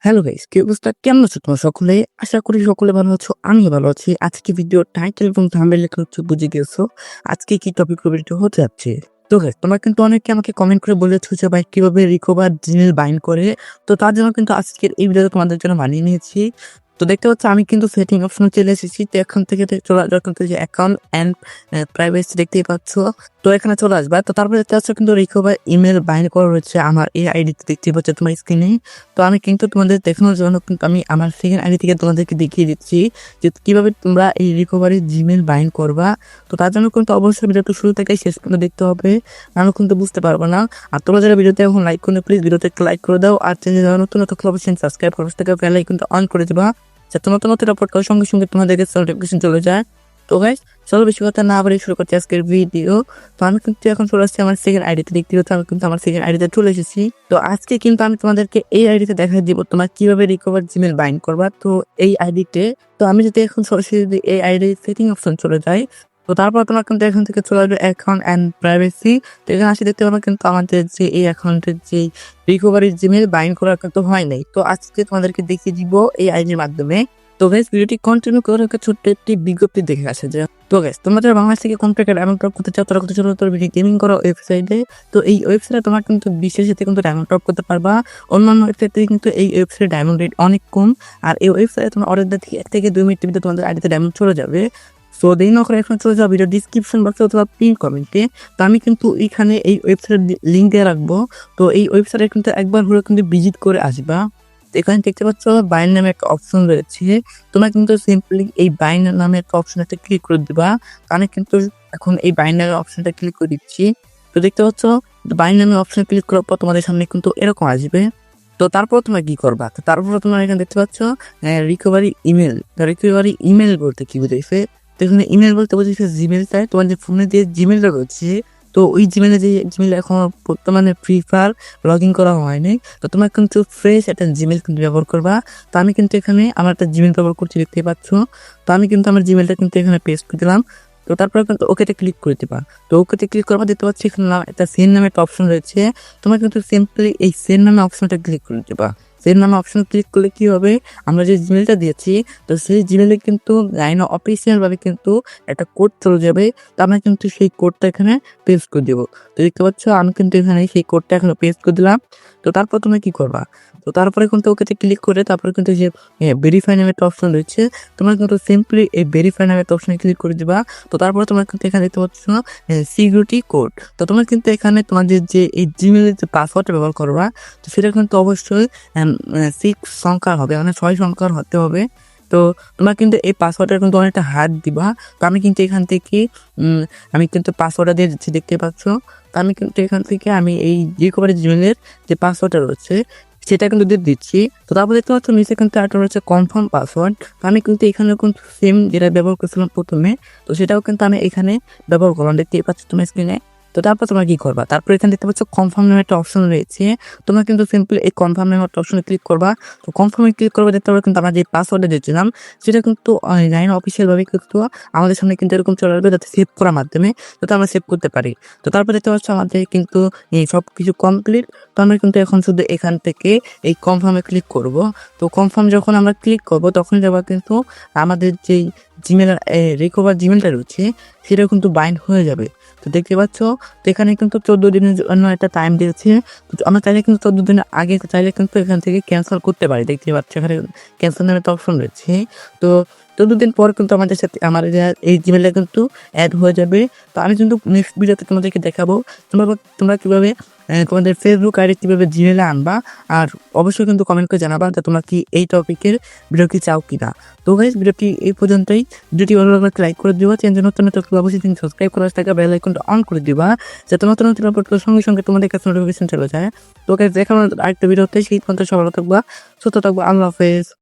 Hello guys, কি অবস্থা? কেমন আছো তোমরা সকলে? আশা করি সকলে ভালো আছো। আমিও ভালো আছি। আজকে ভিডিও টাইটেল এবং থাম্বনেল দেখে হচ্ছে বুঝে গেছো আজকে কি টপিক রিলেটেড হতে যাচ্ছে। তো গাইস, তোমরা কিন্তু অনেকে আমাকে কমেন্ট করে বলেছো যে ভাই কিভাবে রিকভার জিমেইল বাইন্ড করে। তো তার জন্য কিন্তু আজকের এই ভিডিওটা তোমাদের জন্য বানিয়ে নিয়েছি। তো দেখতে পাচ্ছ আমি কিন্তু সেটিং অপশনে চলে এসেছি। তো এখান থেকে চলে আসবে কিন্তু যে অ্যাকাউন্ট এন্ড প্রাইভেসি দেখতেই পাচ্ছ। তো এখানে চলে আসবা। তো তারপরে দেখতে পাচ্ছ কিন্তু রিকভার ইমেল বাইন্ড করা রয়েছে আমার এই আইডিতে দেখতে পাচ্ছ তোমার স্ক্রিনে। তো আমি কিন্তু তোমাদের দেখানোর জন্য কিন্তু আমি আমার সেকেন্ড আইডি থেকে তোমাদেরকে দেখিয়ে দিচ্ছি যে কিভাবে তোমরা এই রিকভারি জিমেল বাইন্ড করবা। তো তার জন্য কিন্তু অবশ্যই ভিডিওটা শুরু থেকে শেষ পর্যন্ত দেখতে হবে, নাহলে কিন্তু বুঝতে পারবো না। আর তোমরা যারা ভিডিওতে এখন লাইক করে প্লিজ ভিডিওতে একটা লাইক করে দাও, আর চ্যানেলে যারা নতুন নতুন অবশ্যই সাবস্ক্রাইব করে থেকে বেল আইকনটা অন করে দিবা যাতে নতুন নতুন আপলোড করার সঙ্গে সঙ্গে তোমাদেরকে নোটিফিকেশন চলে যায়। তো গাইস, চলো বেশি কথা না বলে শুরু করছি আজকের ভিডিও। তো আমি কিন্তু এখন চলে আসছি আমার সেকেন্ড আইডিতে, দেখতে পাচ্ছি আমি কিন্তু আমার সেকেন্ড আইডিতে চলে এসেছি। তো আজকে কিন্তু আমি তোমাদেরকে এই আইডিতে দেখা দিব তোমার কিভাবে রিকভার জিমেল বাইন্ড করবা। তো এই আইডিতে তো আমি যদি এখন সরাসরি যদি এই আইডি সেটিং অপশন চলে যাই, তো তারপর তোমার কিন্তু এখান থেকে চলে আসবে অ্যাকাউন্ট অ্যান্ড প্রাইভেসি। তো এখানে আসি দেখতে পাবো কিন্তু আমাদের যে এই অ্যাকাউন্টের যে রিকভারি জিমেল বাইন্ড করা কিন্তু হয় নাই। তো আজকে তোমাদেরকে দেখিয়ে দিব এই আইডির মাধ্যমে। তো গাইস, ভিডিওটি কন্টিনিউ করে ছোট্ট একটি বিজ্ঞপ্তি দেখে আসে যে তো গাইস, তোমরা যারা বাংলাদেশ থেকে কম্পিউটার ডায়মন্ড টপ করতে চাও তারা কত ছোট ভিডিও গেমিং করো ওয়েবসাইটে। তো এই ওয়েবসাইটে তোমরা কিন্তু বিশেষ কিন্তু ডায়মন্ড টপ করতে পারবা। অন্যান্য ওয়েবসাইট থেকে কিন্তু এই ওয়েবসাইটে ডায়মন্ড রেট অনেক কম। আর এই ওয়েবসাইটে তোমার অর্ডার থেকে 1 থেকে 2 মিনিটের ভিতরে তোমাদের আইডিতে ডায়মন্ড চলে যাবে। সো দেরি না করে এখন চলে যাও ভিডিও ডিসক্রিপশন বক্সে অথবা পিন কমেন্টে। তো আমি কিন্তু এখানে এই ওয়েবসাইটের লিঙ্ক দিয়ে রাখবো। তো এই ওয়েবসাইটে কিন্তু একবার হলে কিন্তু ভিজিট করে আসবা। এখানে দেখতে পাচ্ছ বাইন্ড নামে একটা অপশন রয়েছে। তোমরা কিন্তু সিম্পলি এই বাইন্ড নামে একটা অপশন একটা ক্লিক করে দিবা। আমি কিন্তু এখন এই বাইন্ড নামের অপশনটা ক্লিক করে দিচ্ছি। তো দেখতে পাচ্ছ বাইন্ড নামে অপশন ক্লিক করার পর তোমাদের সামনে কিন্তু এরকম আসবে। তো তারপর তোমরা কি করবা? তো তারপর তোমরা এখানে দেখতে পাচ্ছ রিকভারি ইমেল। রিকভারি ইমেল বলতে কি বুঝাইছে? তো এখানে ইমেল বলতে বুঝাইছে জিমেলটাই তোমার যে ফোনে যে জিমেলটা রয়েছে। তো ওই জিমেলে যে জিমেল এখন বর্তমানে ফ্রি ফায়ার লগ ইন করা হয়নি। তো তোমরা কিন্তু ফ্রেশ একটা জিমেল কিন্তু ব্যবহার করবা। তো আমি কিন্তু এখানে আমার একটা জিমেল ব্যবহার করছি দেখতে পাচ্ছ। তো আমি কিন্তু আমার জিমেলটা কিন্তু এখানে পেস্ট করে দিলাম। তো তারপরে কিন্তু ওকেতে ক্লিক করে দিবা। তো ওকেতে ক্লিক করবা, দেখতে পাচ্ছি এখানে একটা সেন্ড নামে একটা অপশন রয়েছে। তোমরা কিন্তু সিম্পলি এই সেন্ড নামে অপশনটা ক্লিক করে দিবা। সেন্ড নামে অপশন ক্লিক করলে কি হবে, আমরা যে জিমেলটা দিয়েছি তো সেই জিমেলে কিন্তু লাইন অফিসিয়াল ভাবে কিন্তু একটা কোড চলে যাবে। তো আমরা কিন্তু সেই কোডটা এখানে পেস্ট করে দেবো। তো দেখতে পাচ্ছ আমি কিন্তু এখানে সেই কোডটা এখানে পেস্ট করে দিলাম। তো তারপর তুমি কি করবা? তো তারপরে কিন্তু ওকে ক্লিক করে তারপরে কিন্তু যে ভেরিফাই নামে একটা অপশন রয়েছে, তোমরা কিন্তু সিম্পলি এই ভেরিফাই নামে একটা অপশনে ক্লিক করে দিবা। তো তারপরে তোমরা কিন্তু এখানে দেখতে পাচ্ছ সিকিউরিটি কোড। তো তোমরা কিন্তু এখানে তোমাদের যে এই জিমেলের যে পাসওয়ার্ডটা ব্যবহার করবা, তো সেটা কিন্তু অবশ্যই 6 সংখ্যার হবে, মানে 6 সংখ্যার হতে হবে। তো তোমরা কিন্তু এই পাসওয়ার্ডটা কিন্তু অনেকটা হার্ড দিবা। তো আমি কিন্তু এখান থেকে আমি কিন্তু পাসওয়ার্ডটা দিয়ে দিচ্ছি দেখতে পাচ্ছ। তো আমি কিন্তু এখান থেকে আমি এই রিকভারি জিমেলের যে পাসওয়ার্ডটা রয়েছে সেটা কিন্তু দিয়ে দিচ্ছি। তো তারপর দেখতে পাচ্ছ নিচে কিন্তু একটা রয়েছে কনফার্ম পাসওয়ার্ড। তো আমি কিন্তু এখানে কিন্তু সেম যেটা ব্যবহার করছিলাম প্রথমে, তো সেটাও কিন্তু আমি এখানে ব্যবহার করলাম দেখতেই পাচ্ছ তোমার স্ক্রিনে। তো তারপর তোমরা কি করবা? তারপর এখানে দেখতে পাচ্ছ কনফার্ম নামে একটা অপশন রয়েছে। তোমরা কিন্তু সিম্পলি এই কনফার্ম নামে একটা অপশনে ক্লিক করবা। তো কনফার্মে ক্লিক করবে, দেখতে পাবে কিন্তু আমরা যে পাসওয়ার্ডটা দিয়েছিলাম সেটা কিন্তু লাইন অফিসিয়াল ভাবে কিন্তু আমাদের সামনে কিন্তু এরকম চলে আসবে, যাতে সেভ করার মাধ্যমে যাতে আমরা সেভ করতে পারি। তো তারপর দেখতে পাচ্ছ আমাদের কিন্তু এই সব কিছু কমপ্লিট। তো আমরা কিন্তু এখন শুধু এখান থেকে এই কনফার্মে ক্লিক করব। তো কনফার্ম যখন আমরা ক্লিক করব তখন যাবা কিন্তু আমাদের যেই জিমেল রিকভার জিমেলটা রয়েছে সেটা কিন্তু বাইন্ড হয়ে যাবে। তো দেখতে পাচ্ছ তো এখানে কিন্তু 14 দিনের জন্য একটা টাইম দিয়েছে। তো আমরা চাইলে কিন্তু 14 দিনের আগে চাইলে কিন্তু এখান থেকে ক্যান্সেল করতে পারি, দেখতে পাচ্ছ এখানে ক্যান্সেল নামে একটা অপশন রয়েছে। তো 14 দিন পর কিন্তু আমাদের সাথে আমার এই জিমেলটা কিন্তু অ্যাড হয়ে যাবে। তো আমি কিন্তু নেক্সট ভিডিওতে তোমাদেরকে দেখাবো তোমরা কীভাবে তোমাদের ফেসবুক আইডি কীভাবে জিমেলে আনবা। আর অবশ্যই কিন্তু কমেন্ট করে জানাবা যে তোমরা কি এই টপিকের ভিডিও কি চাও কিনা। তো গাইস, ভিডিওটি এই পর্যন্তই। ভিডিওটি ভালো লাগলে লাইক করে দিবা, চ্যানেল নতুন নতুন অবশ্যই তুমি সাবস্ক্রাইব করার টাকা বেল আইকনটা অন করে দিবা যাতে নতুন নতুন আপলোড করার সঙ্গে সঙ্গে তোমাদের কাছে নোটিফিকেশন চলে যায়। তো গাইস, দেখানোর আরেকটা ভিডিওতে সেই পর্যন্ত সবাই ভালো থাকবা, সুস্থ থাকবা, আল্লাহ হাফেজ।